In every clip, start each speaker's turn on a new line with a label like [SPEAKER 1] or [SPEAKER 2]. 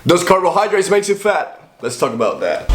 [SPEAKER 1] Does carbohydrates make you fat? Let's talk about that.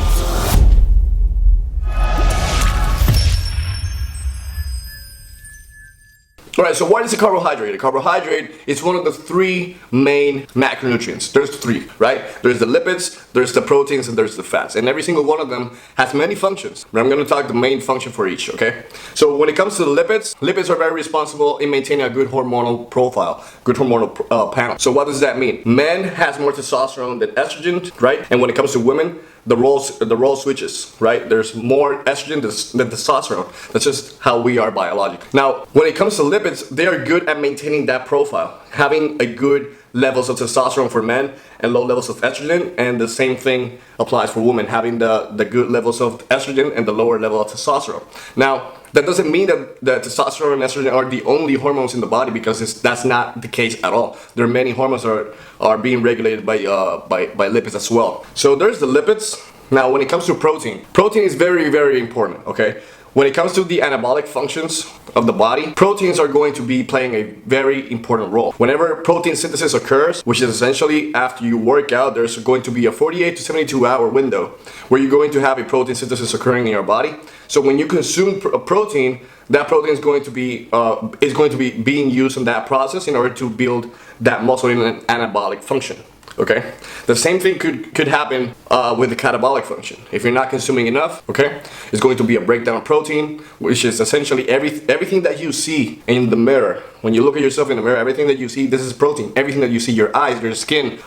[SPEAKER 1] Alright, so what is a carbohydrate? A carbohydrate is one of the three main macronutrients. There's three, right? There's the lipids, there's the proteins, and there's the fats. And every single one of them has many functions. But I'm going to talk the main function for each, okay? So when it comes to the lipids are very responsible in maintaining a good hormonal profile, good hormonal panel. So what does that mean? Men has more testosterone than estrogen, right? And when it comes to women, the role switches, right? There's more estrogen than testosterone. That's just how we are biologically. Now, when it comes to lipids, they are good at maintaining that profile, having a good levels of testosterone for men and low levels of estrogen, and the same thing applies for women, having the good levels of estrogen and the lower level of testosterone. Now, that doesn't mean that testosterone and estrogen are the only hormones in the body, because that's not the case at all. There are many hormones that are being regulated by lipids as well. So there's the lipids. Now, when it comes to protein is very, very important, okay? When it comes to the anabolic functions of the body, proteins are going to be playing a very important role. Whenever protein synthesis occurs, which is essentially after you work out, there's going to be a 48 to 72 hour window where you're going to have a protein synthesis occurring in your body. So when you consume a protein, that protein is going to be being used in that process in order to build that muscle in an anabolic function. Okay, the same thing could happen with the catabolic function. If you're not consuming enough, okay, it's going to be a breakdown of protein, which is essentially everything that you see in the mirror. When you look at yourself in the mirror, everything that you see, this is protein. Everything that you see, your eyes, your skin,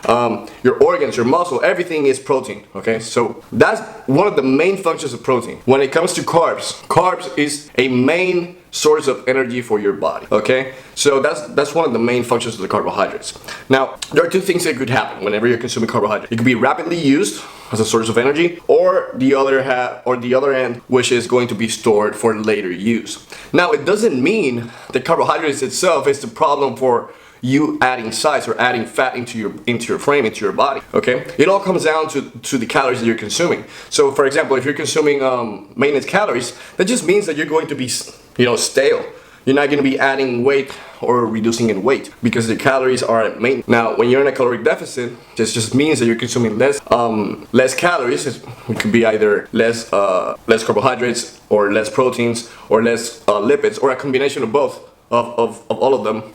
[SPEAKER 1] your organs, your muscle, everything is protein. Okay, so that's one of the main functions of protein. When it comes to carbs is a main source of energy for your body. Okay, so that's one of the main functions of the carbohydrates. Now, there are two things that could happen whenever you're consuming carbohydrates. It could be rapidly used as a source of energy, or the other end, which is going to be stored for later use. Now, it doesn't mean that carbohydrates itself is the problem for you adding size or adding fat into your frame, into your body. Okay, it all comes down to the calories that you're consuming. So, for example, if you're consuming maintenance calories, that just means that you're going to be stale. You're not going to be adding weight or reducing in weight because the calories are at maintenance. Now, when you're in a caloric deficit, this just means that you're consuming less calories. It could be either less carbohydrates or less proteins or less lipids, or a combination of both of all of them.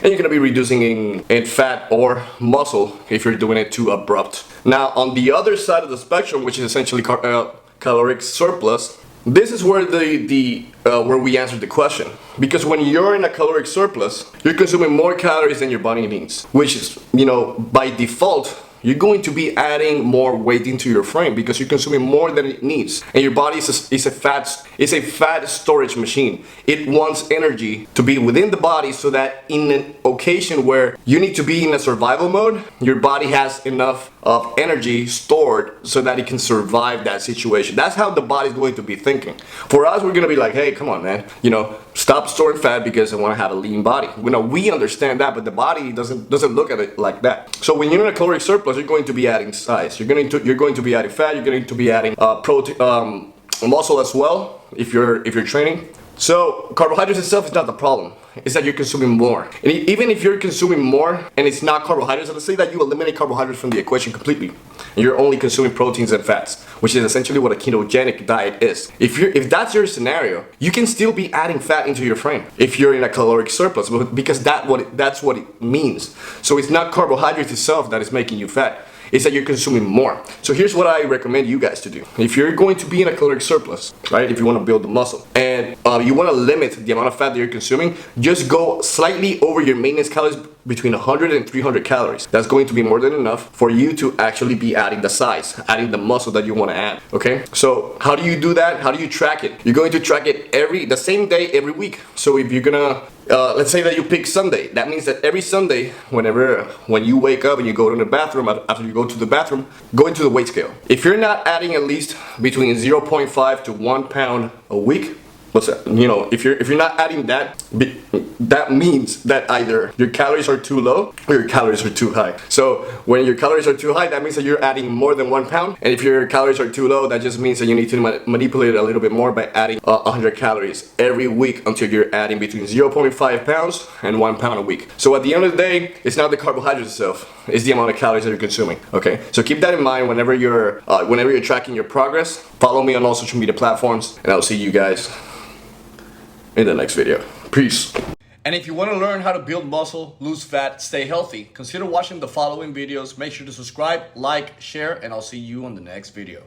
[SPEAKER 1] And you're going to be reducing in fat or muscle if you're doing it too abrupt. Now, on the other side of the spectrum, which is essentially caloric surplus, this is where where we answer the question. Because when you're in a caloric surplus, you're consuming more calories than your body needs, which is, by default, you're going to be adding more weight into your frame because you're consuming more than it needs. And your body is a fat storage machine. It wants energy to be within the body so that in an occasion where you need to be in a survival mode, your body has enough of energy stored so that it can survive that situation. That's how the body's going to be thinking. For us, we're going to be like, hey, come on, man, stop storing fat because I want to have a lean body. We understand that, but the body doesn't look at it like that. So when you're in a caloric surplus, you're going to be adding size. You're going to be adding fat. You're going to be adding protein, muscle as well if you're training. So carbohydrates itself is not the problem. It's that you're consuming more. And even if you're consuming more and it's not carbohydrates, let's say that you eliminate carbohydrates from the equation completely, and you're only consuming proteins and fats, which is essentially what a ketogenic diet is. If that's your scenario, you can still be adding fat into your frame if you're in a caloric surplus, because that's what it means. So it's not carbohydrates itself that is making you fat. It's that you're consuming more. So here's what I recommend you guys to do. If you're going to be in a caloric surplus, right, if you want to build the muscle, and you want to limit the amount of fat that you're consuming, just go slightly over your maintenance calories between 100 and 300 calories. That's going to be more than enough for you to actually be adding the size, adding the muscle that you want to add, okay? So how do you do that? How do you track it? You're going to track it the same day every week. So if you're gonna let's say that you pick Sunday. That means that every Sunday, when you wake up and you go to the bathroom, after you go to the bathroom, go into the weight scale. If you're not adding at least between 0.5 to 1 pound a week, if you're not adding that, that means that either your calories are too low or your calories are too high. So when your calories are too high, that means that you're adding more than 1 pound. And if your calories are too low, that just means that you need to manipulate it a little bit more by adding 100 calories every week until you're adding between 0.5 pounds and 1 pound a week. So at the end of the day, it's not the carbohydrates itself. is the amount of calories that you're consuming. Okay, so keep that in mind whenever you're tracking your progress. Follow me on all social media platforms, and I'll see you guys in the next video. Peace. And if you want to learn how to build muscle, lose fat, stay healthy, consider watching the following videos. Make sure to subscribe, like, share, and I'll see you on the next video.